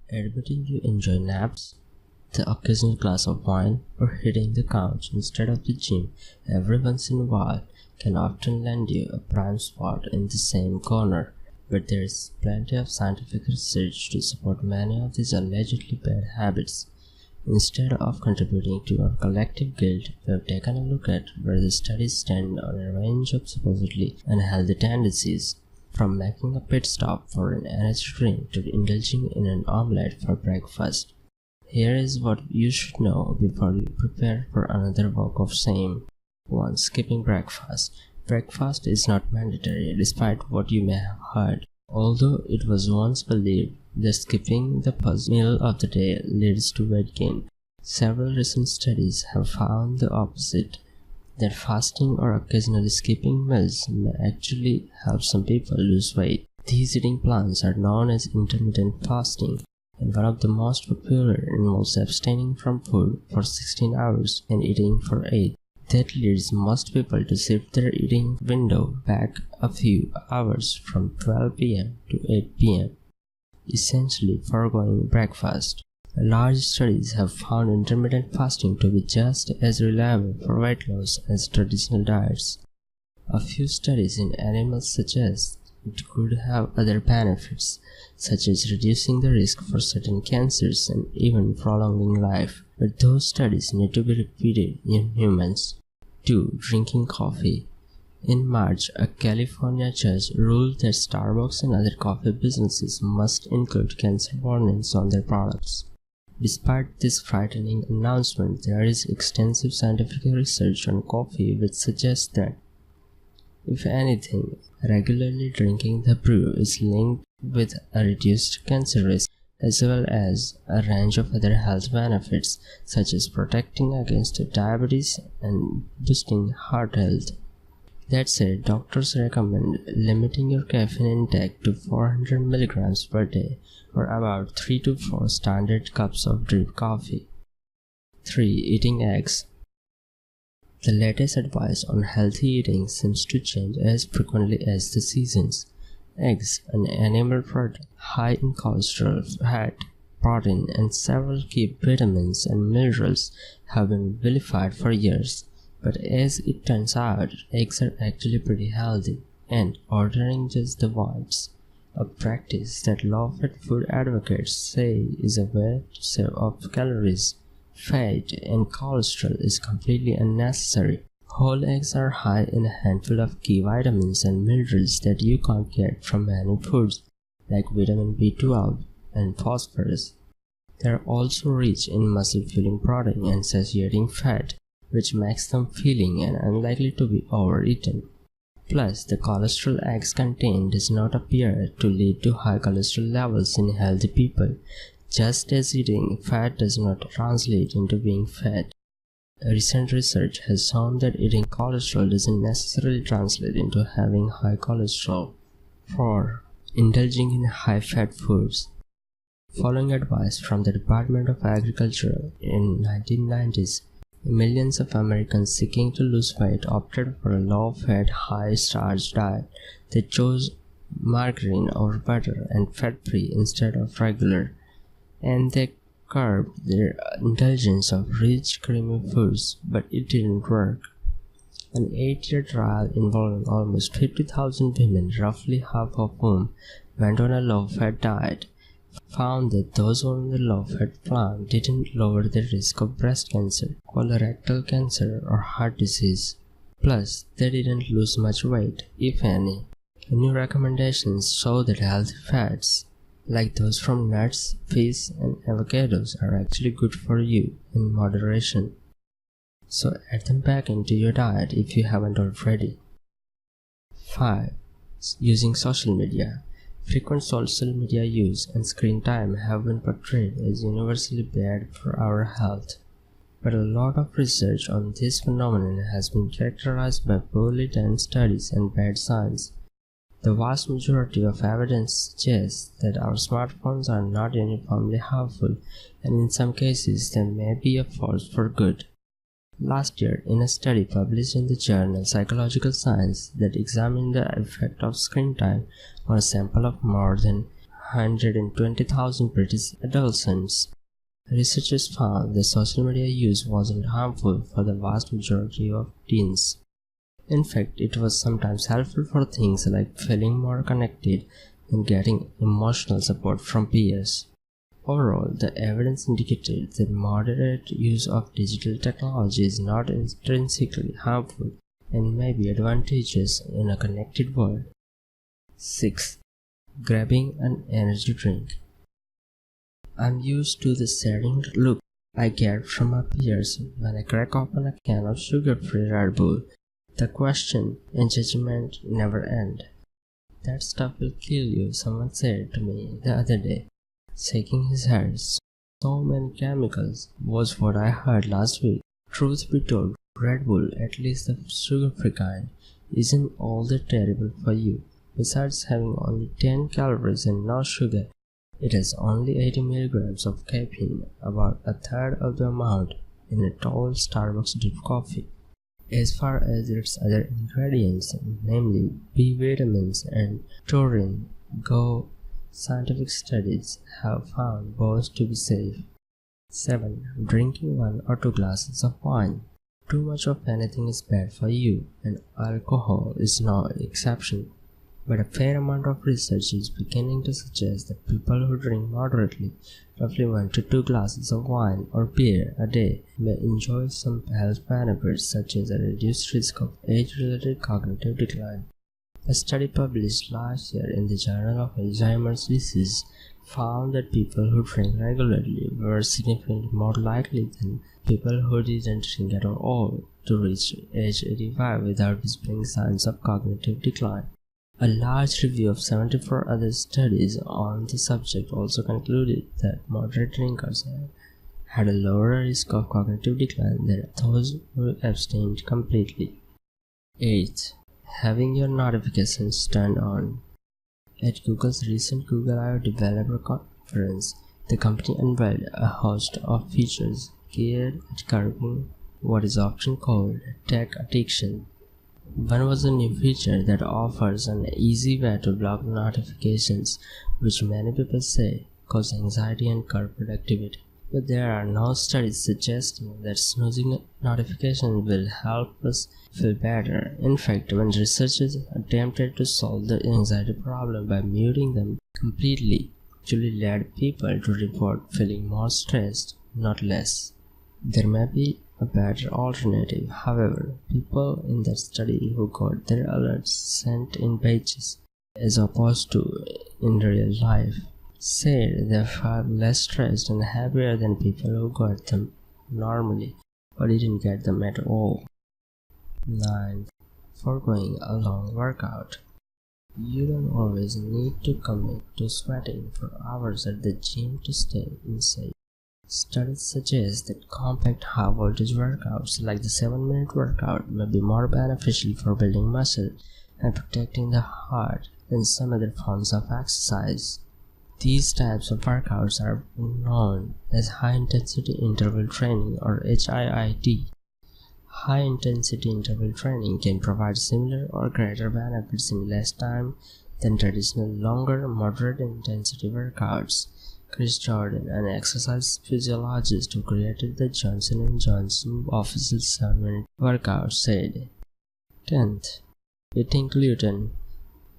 Admitting you enjoy naps, the occasional glass of wine, or hitting the couch instead of the gym every once in a while can often land you a prime spot in the same corner. But there is plenty of scientific research to support many of these allegedly bad habits. Instead of contributing to our collective guilt, we have taken a look at where the studies stand on a range of supposedly unhealthy tendencies, from making a pit stop for an energy drink to indulging in an omelette for breakfast. Here is what you should know before you prepare for another walk of shame. 1. Skipping breakfast. Breakfast is not mandatory, despite what you may have heard. Although it was once believed that skipping the first meal of the day leads to weight gain, several recent studies have found the opposite, that fasting or occasionally skipping meals may actually help some people lose weight. These eating plans are known as intermittent fasting, and one of the most popular involves abstaining from food for 16 hours and eating for 8. That leads most people to shift their eating window back a few hours from 12 p.m. to 8 p.m., essentially foregoing breakfast. Large studies have found intermittent fasting to be just as reliable for weight loss as traditional diets. A few studies in animals suggest it could have other benefits, such as reducing the risk for certain cancers and even prolonging life, but those studies need to be repeated in humans. 2. Drinking coffee. In March, a California judge ruled that Starbucks and other coffee businesses must include cancer warnings on their products. Despite this frightening announcement, there is extensive scientific research on coffee which suggests that, if anything, regularly drinking the brew is linked with a reduced cancer risk, as well as a range of other health benefits, such as protecting against diabetes and boosting heart health. That said, doctors recommend limiting your caffeine intake to 400 mg per day, or about 3 to 4 standard cups of drip coffee. 3. Eating eggs. The latest advice on healthy eating seems to change as frequently as the seasons. Eggs, an animal product high in cholesterol, fat, protein, and several key vitamins and minerals, have been vilified for years. But as it turns out, eggs are actually pretty healthy, and ordering just the whites, a practice that low-fat food advocates say is a way to save off calories, fat, and cholesterol, is completely unnecessary. Whole eggs are high in a handful of key vitamins and minerals that you can't get from many foods, like vitamin B12 and phosphorus. They are also rich in muscle-filling protein and satiating fat, which makes them filling and unlikely to be overeaten. Plus, the cholesterol eggs contain does not appear to lead to high cholesterol levels in healthy people, just as eating fat does not translate into being fat. Recent research has shown that eating cholesterol doesn't necessarily translate into having high cholesterol. 4. Indulging in high-fat foods. Following advice from the Department of Agriculture in 1990s, millions of Americans seeking to lose weight opted for a low-fat, high-starch diet. They chose margarine over butter and fat-free instead of regular, and they curbed their indulgence of rich, creamy foods, but it didn't work. An 8-year trial involving almost 50,000 women, roughly half of whom went on a low-fat diet, found that those on the low-fat plan didn't lower the risk of breast cancer, colorectal cancer, or heart disease. Plus, they didn't lose much weight, if any. New recommendations show that healthy fats, like those from nuts, fish, and avocados, are actually good for you in moderation. So add them back into your diet if you haven't already. 5. Using social media. Frequent social media use and screen time have been portrayed as universally bad for our health. But a lot of research on this phenomenon has been characterized by poorly done studies and bad science. The vast majority of evidence suggests that our smartphones are not uniformly harmful, and in some cases they may be a force for good. Last year, in a study published in the journal Psychological Science that examined the effect of screen time on a sample of more than 120,000 British adolescents. Researchers found that social media use wasn't harmful for the vast majority of teens. In fact, it was sometimes helpful for things like feeling more connected and getting emotional support from peers. Overall, the evidence indicated that moderate use of digital technology is not intrinsically harmful and may be advantageous in a connected world. 6. Grabbing an energy drink. I'm used to the saddened look I get from my peers when I crack open a can of sugar-free Red Bull. The question and judgment never end. That stuff will kill you, someone said to me the other day, shaking his head. So many chemicals was what I heard last week. Truth be told, Red Bull, at least the sugar-free kind, isn't all that terrible for you. Besides having only 10 calories and no sugar, it has only 80 milligrams of caffeine, about a third of the amount in a tall Starbucks drip coffee. As far as its other ingredients, namely B vitamins and taurine, go, scientific studies have found both to be safe. 7. Drinking 1 or 2 glasses of wine. Too much of anything is bad for you, and alcohol is no exception. But a fair amount of research is beginning to suggest that people who drink moderately, roughly 1 to 2 glasses of wine or beer a day, may enjoy some health benefits such as a reduced risk of age-related cognitive decline. A study published last year in the Journal of Alzheimer's Disease found that people who drank regularly were significantly more likely than people who didn't drink at all to reach age 85 without displaying signs of cognitive decline. A large review of 74 other studies on the subject also concluded that moderate drinkers had a lower risk of cognitive decline than those who abstained completely. 8. Having your notifications turned on. At Google's recent Google I/O Developer Conference, the company unveiled a host of features geared at curbing what is often called tech addiction. One was a new feature that offers an easy way to block notifications, which many people say cause anxiety and curb productivity. But there are no studies suggesting that snoozing notifications will help us feel better. In fact, when researchers attempted to solve the anxiety problem by muting them completely, it actually led people to report feeling more stressed, not less. There may be a better alternative. However, people in that study who got their alerts sent in batches, as opposed to in real life, said they felt less stressed and happier than people who got them normally or didn't get them at all. 9. Foregoing a long workout. You don't always need to commit to sweating for hours at the gym to stay in shape. Studies suggest that compact high-voltage workouts like the 7-minute workout may be more beneficial for building muscle and protecting the heart than some other forms of exercise. These types of workouts are known as high-intensity interval training or HIIT. High-intensity interval training can provide similar or greater benefits in less time than traditional longer, moderate-intensity workouts. Chris Jordan, an exercise physiologist who created the Johnson & Johnson official 7-minute workout, said, 10th. Eating gluten.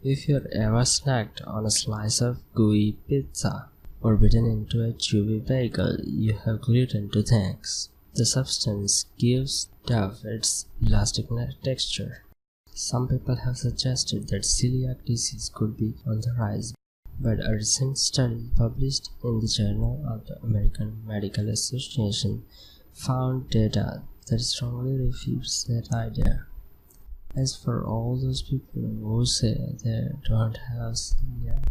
If you're ever snacked on a slice of gooey pizza or bitten into a chewy bagel, you have gluten to thank. The substance gives dough its elastic texture. Some people have suggested that celiac disease could be on the rise, but a recent study published in the Journal of the American Medical Association found data that strongly refutes that idea. As for all those people who say they don't have celiac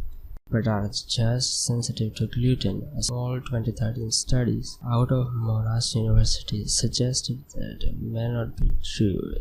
but are just sensitive to gluten, a small 2013 study out of Monash University suggested that may not be true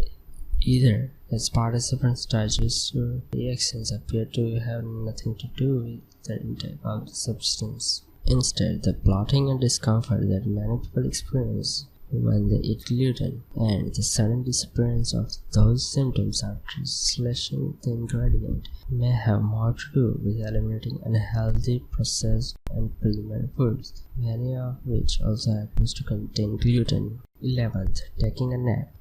either, as participants' digestive reactions appear to have nothing to do with the intake of the substance. Instead, the bloating and discomfort that many people experience when they eat gluten, and the sudden disappearance of those symptoms after slashing the ingredient may have more to do with eliminating unhealthy processed and preliminary foods, many of which also happens to contain gluten. 11th, taking a nap.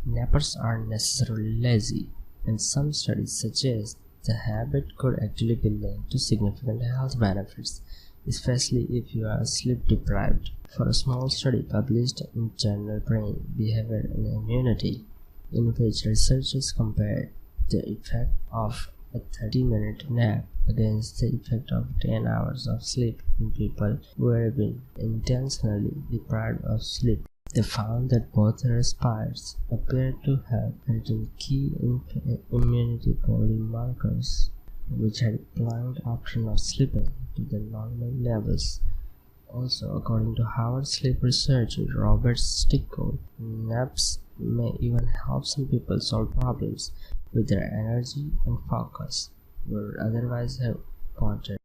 Nappers aren't necessarily lazy, and some studies suggest the habit could actually be linked to significant health benefits, especially if you are sleep deprived. For a small study published in journal Brain, Behavior and Immunity, in which researchers compared the effect of a 30-minute nap against the effect of 10 hours of sleep in people who had been intentionally deprived of sleep, they found that both respires appeared to have certain key immunity body markers, which had climbed after not sleeping to the normal levels. Also, according to Harvard sleep researcher Robert Sticko, naps may even help some people solve problems with their energy and focus, would otherwise have pondered